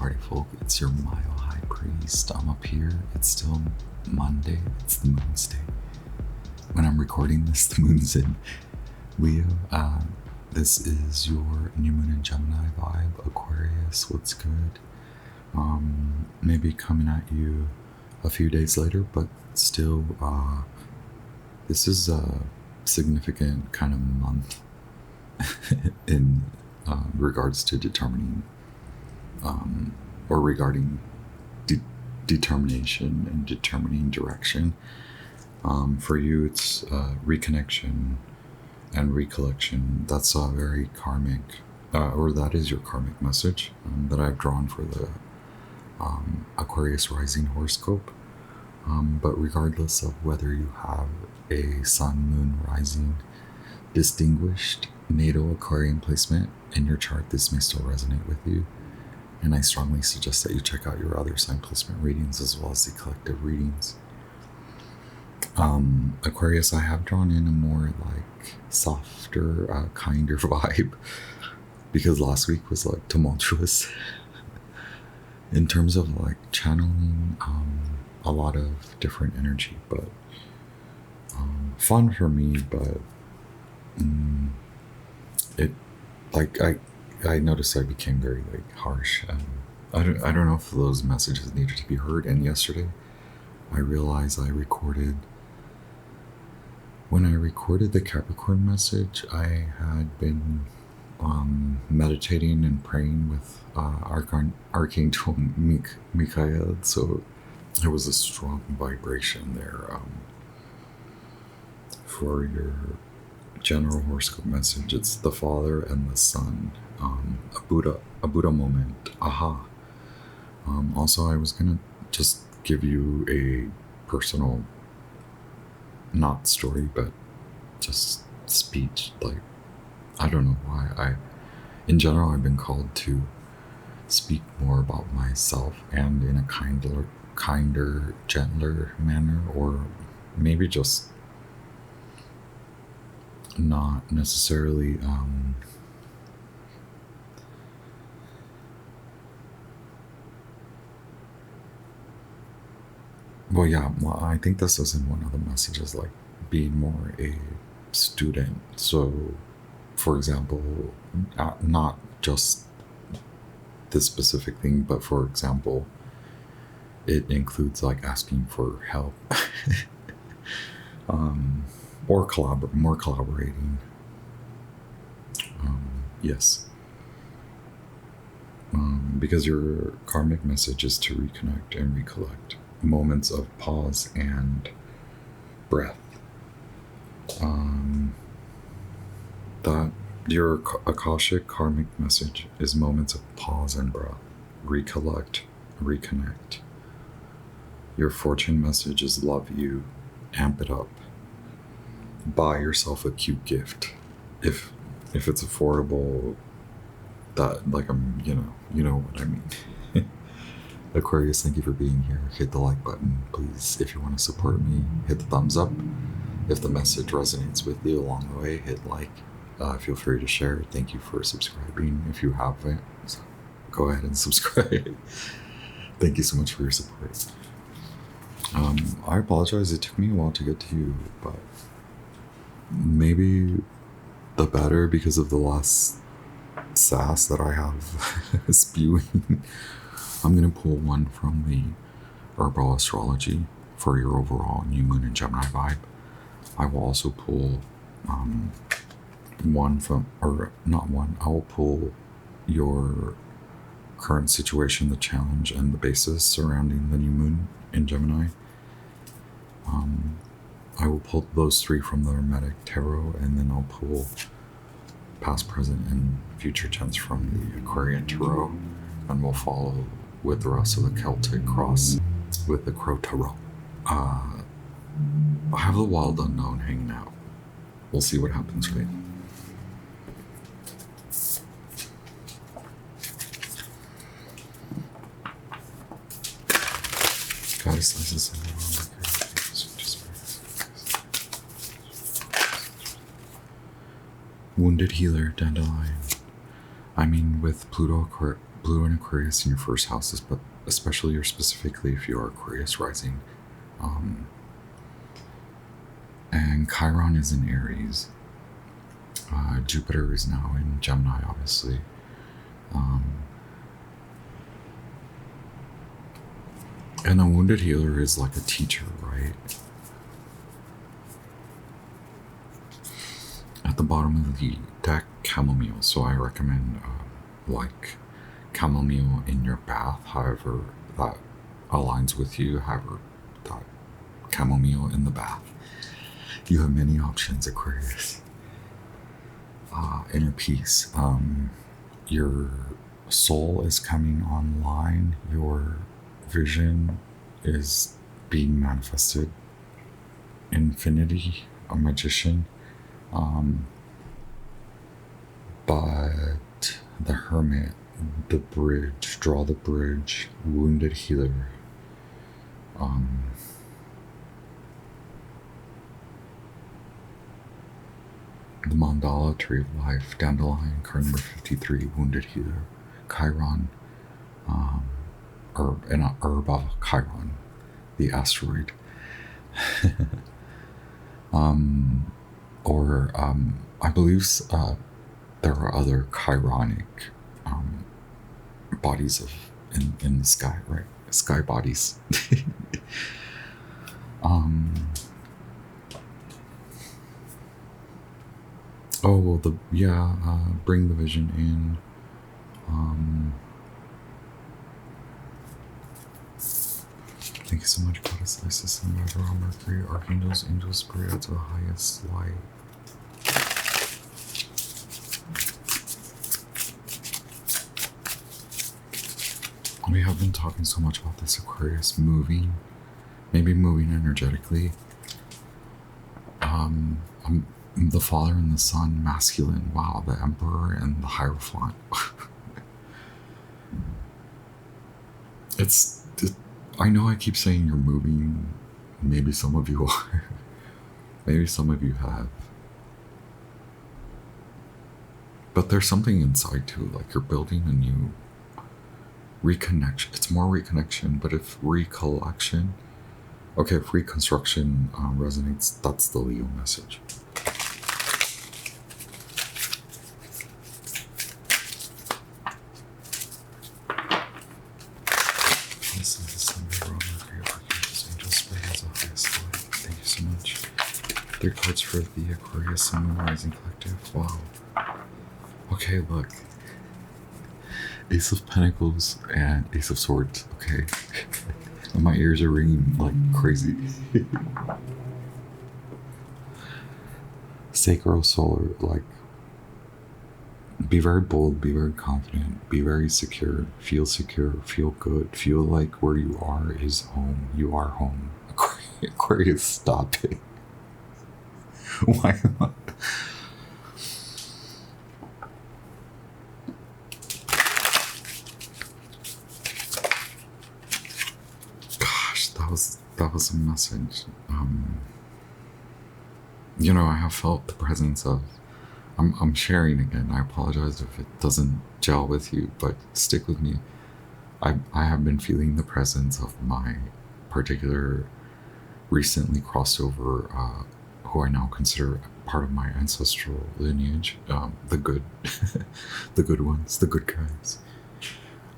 party folk, it's your Mile High Priest. I'm up here. It's still Monday. It's the moon's day. When I'm recording this, the moon's in Leo. This is your new moon in Gemini vibe. Aquarius, what's good? Maybe coming at you a few days later, but still, this is a significant kind of month in regards to determining or regarding determination and determining direction. For you, it's reconnection and recollection. That's a very karmic, or that is your karmic message that I've drawn for the Aquarius rising horoscope. But regardless of whether you have a sun, moon, rising, distinguished natal Aquarian placement in your chart, this may still resonate with you. And I strongly suggest that you check out your other sign placement readings as well as the collective readings. Aquarius, I have drawn in a more like softer, kinder vibe because last week was like tumultuous in terms of like channeling a lot of different energy, but fun for me, but it like I noticed I became very like harsh. I don't know if those messages needed to be heard. And yesterday I realized when I recorded the Capricorn message, I had been meditating and praying with Archangel Michael, so there was a strong vibration there. For your general horoscope message, it's the Father and the Son, a Buddha moment, aha. Also, I was gonna just give you a personal, not story, but just speech. Like, I don't know why. In general, I've been called to speak more about myself and in a kinder, gentler manner, or maybe just not necessarily well, I think this is in one of the messages, like being more a student. So, for example, not just this specific thing, but for example, it includes like asking for help or more collaborating. Yes. Because your karmic message is to reconnect and recollect. Moments of pause and breath. That your Akashic karmic message is moments of pause and breath. Recollect, reconnect. Your fortune message is love you, amp it up. Buy yourself a cute gift. If it's affordable, that like you know what I mean. Aquarius, thank you for being here. Hit the like button, please. If you want to support me, hit the thumbs up. If the message resonates with you along the way, hit like. Feel free to share. Thank you for subscribing. If you haven't, go ahead and subscribe. Thank you so much for your support. I apologize. It took me a while to get to you, but maybe the better because of the less sass that I have spewing. I'm going to pull one from the Herbal Astrology for your overall new moon and Gemini vibe. I will also pull one from, or not one, I will pull your current situation, the challenge, and the basis surrounding the new moon in Gemini. I will pull those three from the Hermetic Tarot, and then I'll pull past, present, and future tense from the Aquarian Tarot, and we'll follow with the rest of the Celtic cross with the Crow Tarot. I have the Wild Unknown hanging out. We'll see what happens, right? Goddess slices in the world. Wounded healer, dandelion. I mean, with Pluto blue in Aquarius in your first houses, but especially or specifically if you are Aquarius rising. And Chiron is in Aries. Jupiter is now in Gemini, obviously. And a wounded healer is like a teacher, right? At the bottom of the deck, chamomile. So I recommend like chamomile in your bath, however that aligns with you, however that chamomile in the bath. You have many options, Aquarius. Inner peace. Your soul is coming online. Your vision is being manifested. Infinity, a magician. But the hermit, the bridge, draw the bridge, wounded healer. The mandala, tree of life, dandelion, card number 53, wounded healer, Chiron, herb, and an herb of Chiron, the asteroid. I believe there are other chironic bodies in the sky, right? Sky bodies. Bring the vision in. Thank you so much, Goddess Isis and Mother Mercury, Archangels, Angels, Spirit to the highest light. We have been talking so much about this Aquarius moving, maybe moving energetically. The Father and the Son, masculine. Wow, the Emperor and the Hierophant. I know I keep saying you're moving. Maybe some of you are. Maybe some of you have. But there's something inside too, like you're building a new reconnection. It's more reconnection, but if recollection, okay, if reconstruction resonates, that's the Leo message. Thank you so much. 3 cards for the Aquarius Sun Rising Collective. Wow. Okay, look. Ace of Pentacles and Ace of Swords. Okay. And my ears are ringing like crazy. Sacro Solar, like, be very bold, be very confident, be very secure, feel good, feel like where you are is home. You are home. Aquarius, stop it. Why not? Gosh, that was a message. You know, I have felt the presence of, I'm sharing again. I apologize if it doesn't gel with you, but stick with me. I have been feeling the presence of my particular recently crossed over, who I now consider part of my ancestral lineage, the good, the good ones, the good guys.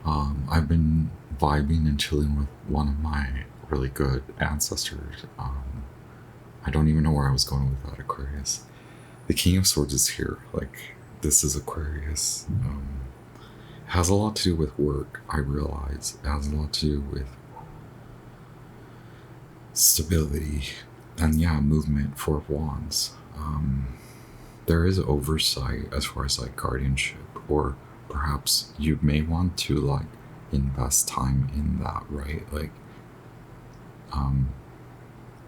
I've been vibing and chilling with one of my really good ancestors. I don't even know where I was going with that, Aquarius. The King of Swords is here. Like, this is Aquarius. It has a lot to do with work, I realize. It has a lot to do with stability and, yeah, movement, 4 of Wands. There is oversight as far as, like, guardianship, or perhaps you may want to, like, invest time in that, right? Like,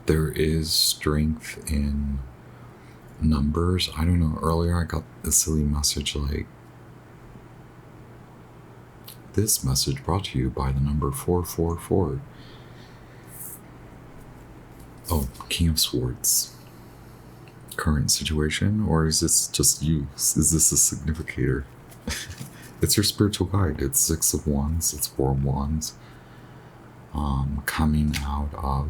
there is strength in numbers. I don't know, earlier I got a silly message like, this message brought to you by the number 444. Oh, King of Swords. Current situation, or is this just you? Is this a significator? it's your spiritual guide. It's 6 of Wands, it's 4 of Wands. Coming out of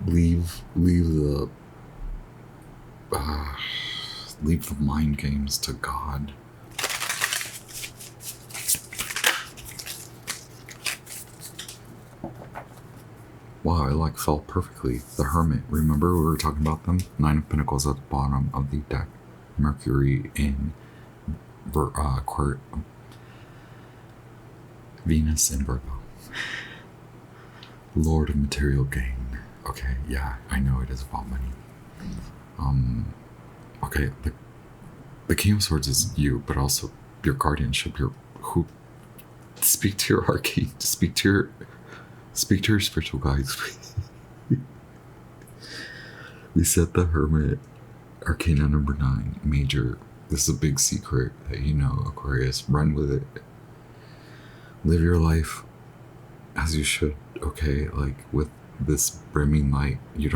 leave the mind games to God. Wow, it like fell perfectly. The Hermit. Remember we were talking about them? 9 of Pentacles at the bottom of the deck. Mercury in Venus in Virgo. Lord of material gain. Okay, yeah, I know it is about money. Okay, the King of Swords is you, but also your guardianship, who speak to your arcane, speak to your spiritual guides. We said the Hermit, Arcana number 9, major. This is a big secret that you know, Aquarius. Run with it. Live your life as you should, okay? Like with this brimming light, it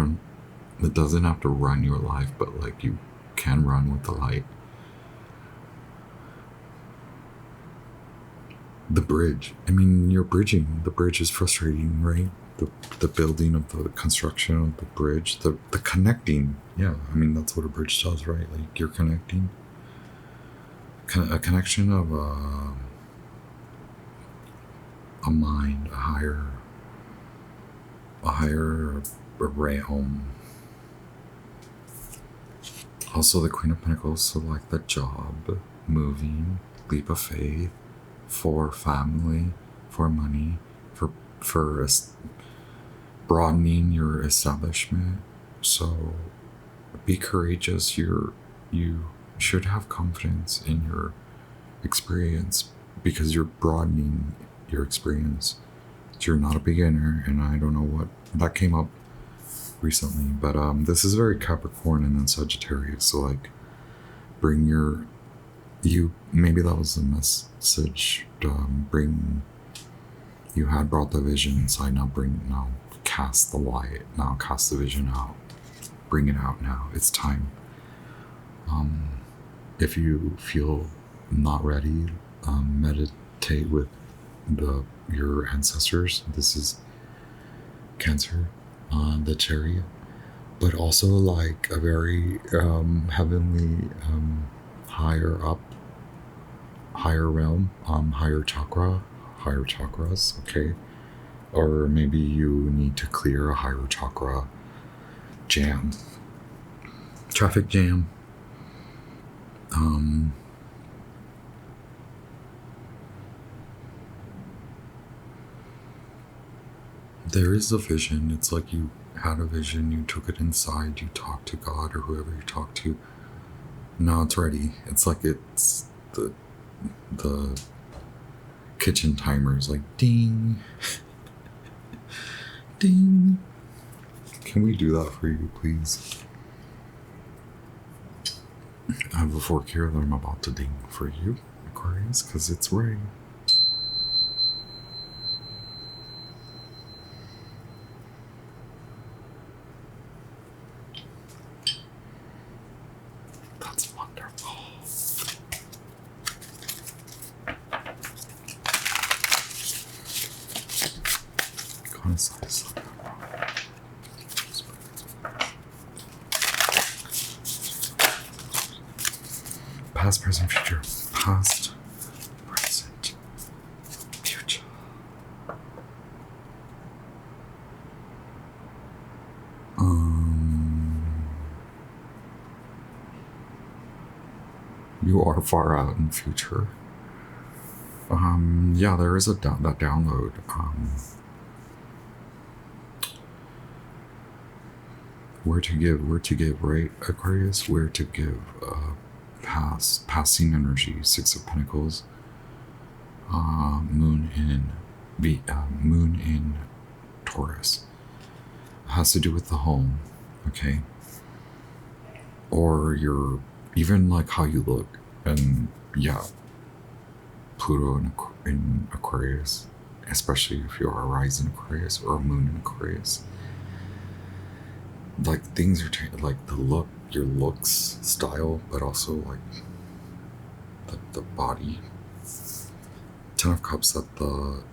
doesn't have to run your life, but like you can run with the light. The bridge. I mean, you're bridging. The bridge is frustrating, right? The building of the construction of the bridge, the connecting. Yeah, I mean, that's what a bridge does, right? Like you're connecting. A connection of a mind, a higher realm. Also the Queen of Pentacles, so like the job, moving, leap of faith, for family, for money, for broadening your establishment. So be courageous. You should have confidence in your experience because you're broadening your experience. You're not a beginner, and I don't know what that came up recently, but this is very Capricorn and then Sagittarius. So like, maybe that was the message. You had brought the vision inside. Now cast the light. Now cast the vision out. Bring it out now. It's time. If you feel not ready, meditate with your ancestors. This is Cancer, the Chariot, but also like a very heavenly, higher realm, higher chakras, okay? Or maybe you need to clear a higher chakra traffic jam. There is a vision. It's like you had a vision, you took it inside, you talked to God or whoever you talked to. Now it's ready. It's like it's the kitchen timer is like ding, ding. Can we do that for you, please? I have a fork here that I'm about to ding for you, Aquarius, because it's ready. That's wonderful. Kind of size. Past, present, future. Past, present, future. You are far out in the future. Yeah, there is that download. Where to give, right, Aquarius? Where to give, passing energy, 6 of Pentacles, moon in Taurus. It has to do with the home, okay? Or even like how you look, and yeah, Pluto in Aquarius, especially if you're a rising Aquarius or a moon in Aquarius. like things are changing, like the look, your looks, style, but also like the body. 10 of Cups at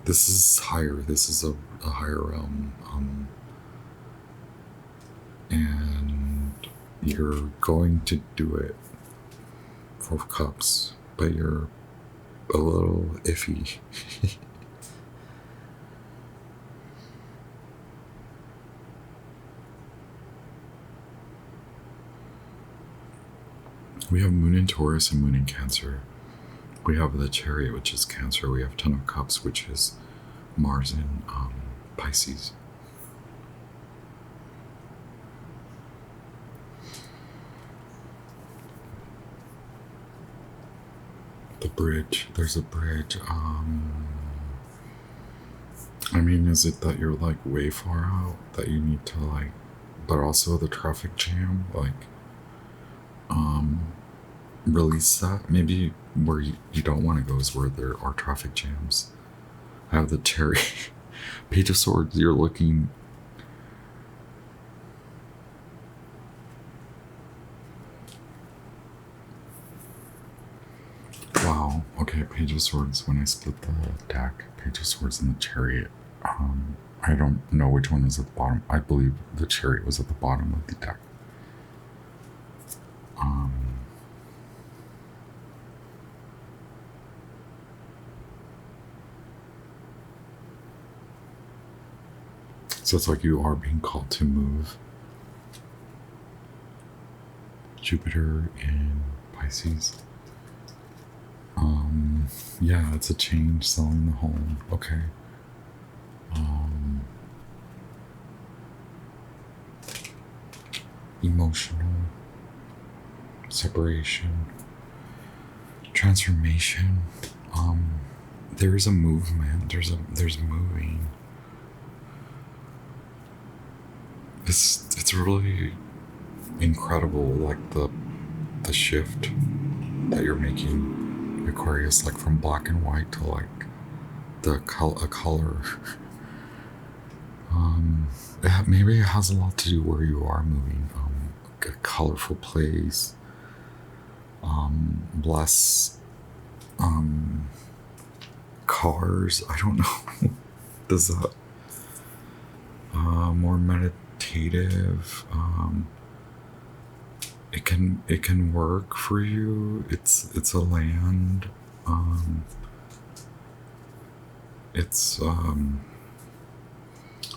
this is higher, this is a higher realm, and you're going to do it. 4 of Cups, but you're a little iffy. We have Moon in Taurus and Moon in Cancer. We have the Chariot, which is Cancer. We have 10 of Cups, which is Mars in Pisces. The bridge. There's a bridge. I mean, is it that you're like way far out that you need to like, but also the traffic jam, like, release that? Maybe where you don't want to go is where there are traffic jams. I have the Chariot. Page of Swords, you're looking. Wow, okay, Page of Swords, when I split the deck, Page of Swords and the Chariot. I don't know which one was at the bottom. I believe the Chariot was at the bottom of the deck. So it's like you are being called to move. Jupiter in Pisces. Yeah, it's a change, selling the home. Okay. Emotional separation, transformation. There is a movement. There's moving. It's really incredible, like the shift that you're making, Aquarius, like from black and white to like a color. Maybe it has a lot to do where you are moving. A colorful place. Less cars. I don't know. Does that more meditative? It can work for you. It's a land. It's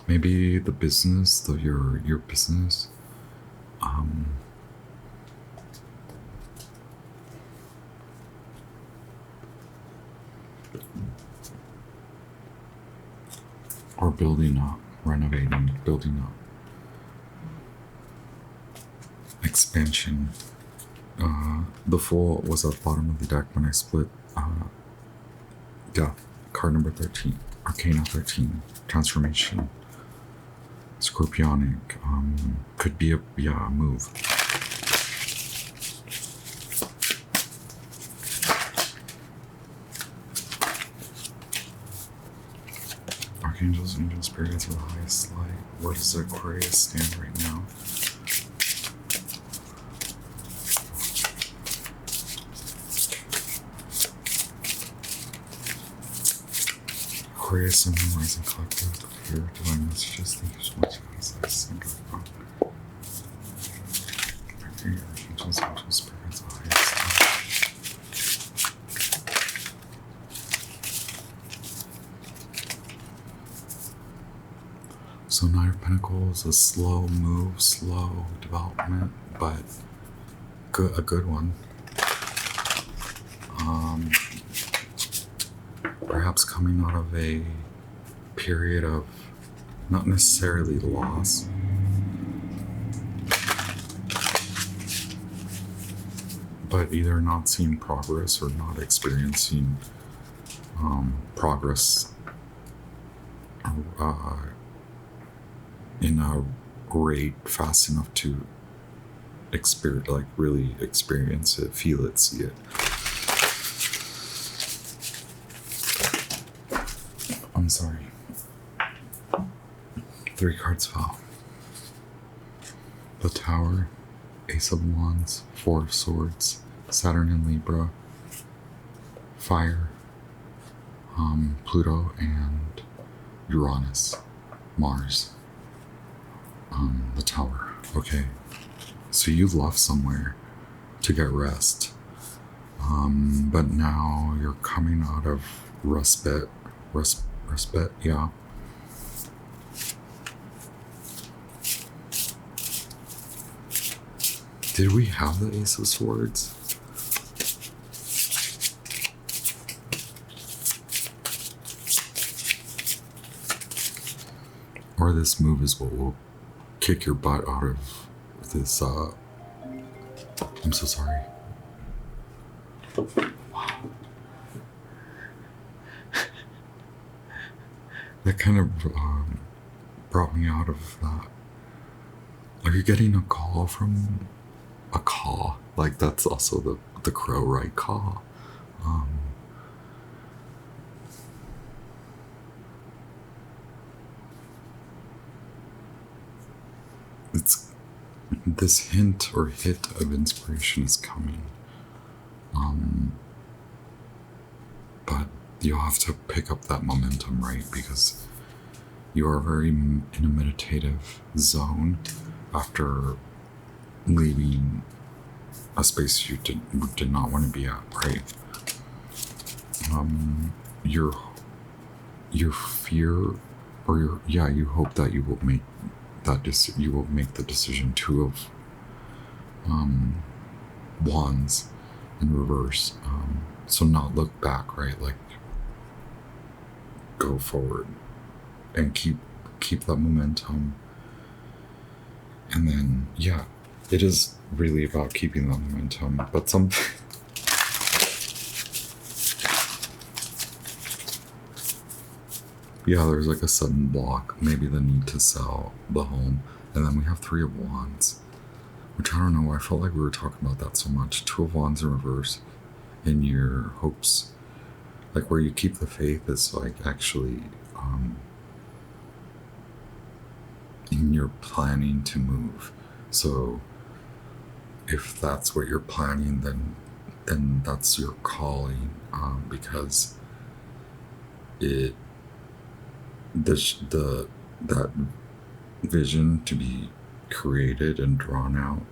maybe the business, your business. Or building up, renovating, building up. Expansion. The Fool was at the bottom of the deck when I split. Yeah, card number 13. Arcana 13. Transformation. Scorpionic. Could be a move. Archangels, angels, spirits of the highest light. Where does Aquarius stand right now? Aquarius, Sun, Moon, Rising, Collective, Clear, Divine Messages. Thank you so much, guys. I send out Mercury, Archangels, angels, spirits of the highest light. So Nine of Pentacles, a slow move, slow development, but a good one. Perhaps coming out of a period of not necessarily loss, but either not seeing progress or not experiencing progress in a rate fast enough to really experience it, feel it, see it. I'm sorry. 3 cards fell. the Tower, Ace of Wands, Four of Swords, Saturn in Libra, Fire, Pluto, and Uranus, Mars. The Tower. Okay, so you left somewhere to get rest, but now you're coming out of respite, yeah. Did we have the Ace of Swords? Or this move is what will kick your butt out of this, I'm so sorry. Wow. That kind of brought me out of that. Are you getting a call from a caw? Like, that's also the crow, right? Caw. It's this hint or hit of inspiration is coming. But you'll have to pick up that momentum, right? Because you are very in a meditative zone after leaving a space you did not want to be at, right? Your fear, or you hope that you will make that you will make the decision. Two of Wands in reverse. So not look back, right? Like, go forward and keep that momentum. And then, yeah, it is really about keeping that momentum. But yeah, there's like a sudden block, maybe the need to sell the home. And then we have Three of Wands, which I don't know, I felt like we were talking about that so much. Two of Wands in reverse in your hopes. Like, where you keep the faith is like actually in your planning to move. So if that's what you're planning, then that's your calling, because that vision to be created and drawn out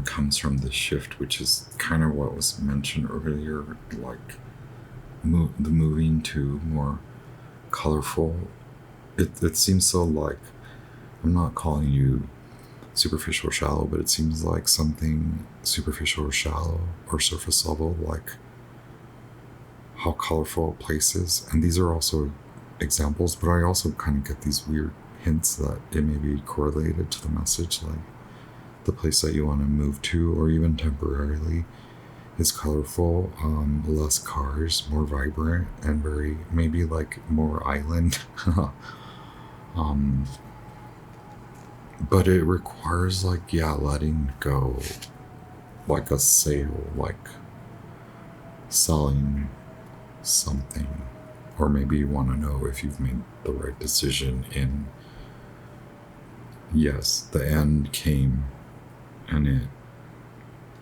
comes from the shift, which is kind of what was mentioned earlier, like the moving to more colorful. It seems so, like, I'm not calling you superficial or shallow, but it seems like something superficial or shallow or surface level, like how colorful a place is. And these are also examples, but I also kind of get these weird hints that it may be correlated to the message, like the place that you want to move to, or even temporarily, is colorful, less cars, more vibrant, and very, maybe like more island. But it requires, like, letting go, like a sale, like selling something. Or maybe you want to know if you've made the right decision in, yes, the end came and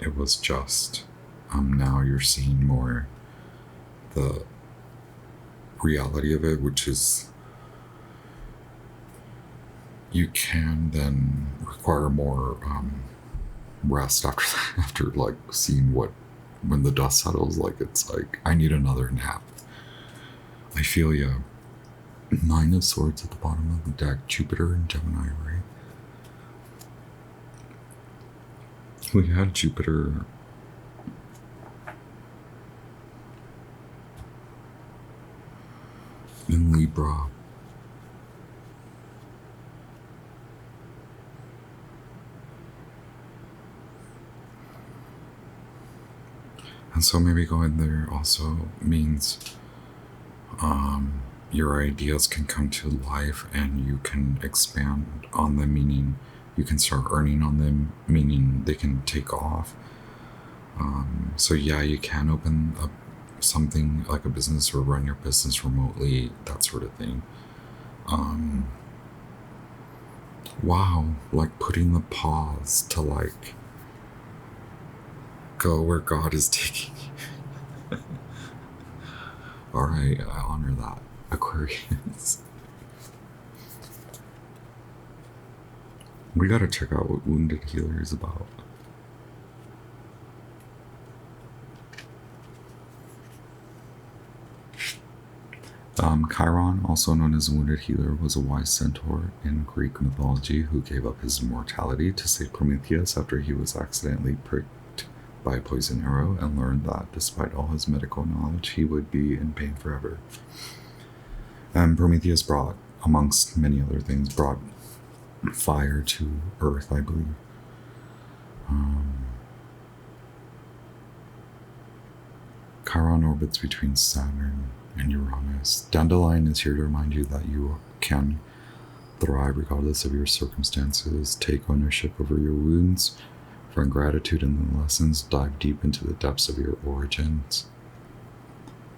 it was just. Now you're seeing more the reality of it, which is you can then require more rest after that, after like seeing when the dust settles. Like, it's like, I need another nap. I feel ya. Nine of Swords at the bottom of the deck, Jupiter and Gemini, right? We had Jupiter in Libra. And so maybe going there also means your ideas can come to life and you can expand on them, meaning you can start earning on them, meaning they can take off. So yeah, you can open up something like a business or run your business remotely, that sort of thing. wow, like putting the pause to like go where God is taking you. All right, I honor that, Aquarius. We gotta check out what Wounded Healer is about. Chiron, also known as Wounded Healer, was a wise centaur in Greek mythology who gave up his immortality to save Prometheus after he was accidentally pricked by a poison arrow and learned that despite all his medical knowledge, he would be in pain forever. And Prometheus brought, amongst many other things, brought fire to Earth, I believe. Chiron orbits between Saturn and Uranus. Dandelion is here to remind you that you can thrive regardless of your circumstances. Take ownership over your wounds. Find gratitude in the lessons. Dive deep into the depths of your origins.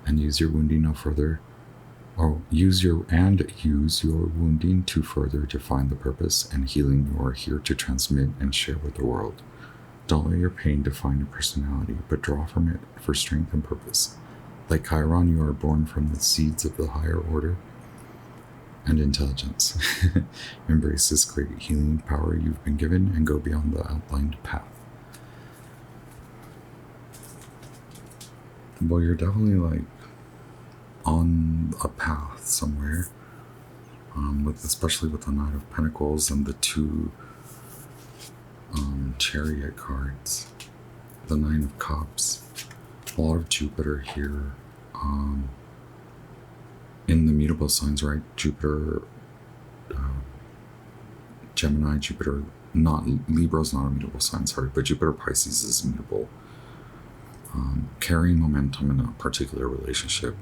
And use your wounding no further. Or use your wounding to further define the purpose and healing you are here to transmit and share with the world. Don't let your pain define your personality, but draw from it for strength and purpose. Like Chiron, you are born from the seeds of the higher order and intelligence. Embrace this great healing power you've been given and go beyond the outlined path. Well, you're definitely like on a path somewhere, especially with the Knight of Pentacles and the two Chariot cards, the Nine of Cups, a lot of Jupiter here, in the mutable signs, right? Jupiter, Gemini, Jupiter, not Libra's not a mutable sign, sorry, but Jupiter Pisces is mutable. Carrying momentum in a particular relationship.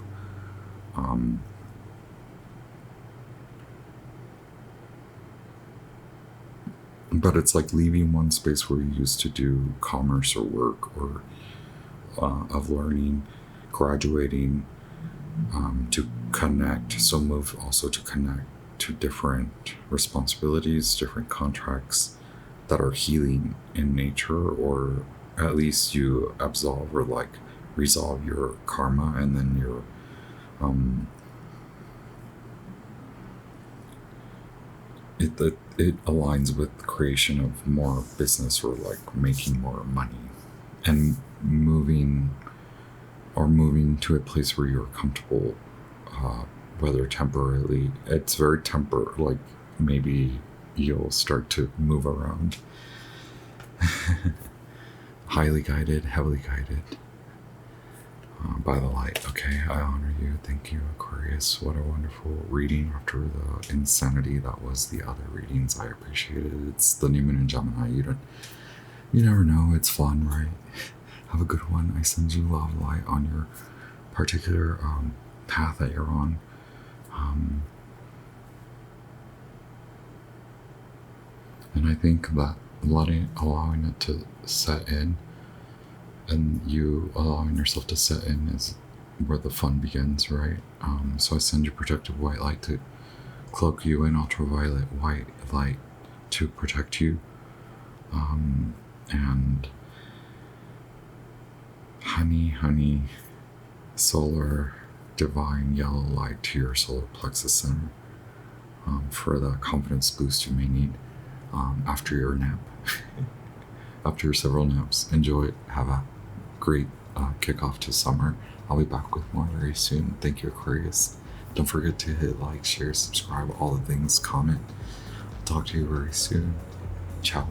But it's like leaving one space where you used to do commerce or work or of learning, graduating, to connect. So move also to connect to different responsibilities, different contracts that are healing in nature, or at least you absolve or like resolve your karma, and then your it aligns with the creation of more business or like making more money and moving to a place where you're comfortable, whether temporarily. It's very like maybe you'll start to move around. Highly guided, heavily guided by the light. Okay, I honor you. Thank you, Aquarius. What a wonderful reading after the insanity that was the other readings. I appreciate it. It's the new moon in Gemini. You never know. It's fun, right? Have a good one. I send you love, light on your particular path that you're on. And I think that allowing it to set in, and you allowing yourself to set in, is where the fun begins, right? So I send you protective white light to cloak you in ultraviolet white light to protect you. And honey, solar divine yellow light to your solar plexus center, for the confidence boost you may need after your nap. After your several naps. Enjoy it. Have a great kickoff to summer. I'll be back with more very soon. Thank you, Aquarius. Don't forget to hit like, share, subscribe, all the things, comment. I'll talk to you very soon. Ciao.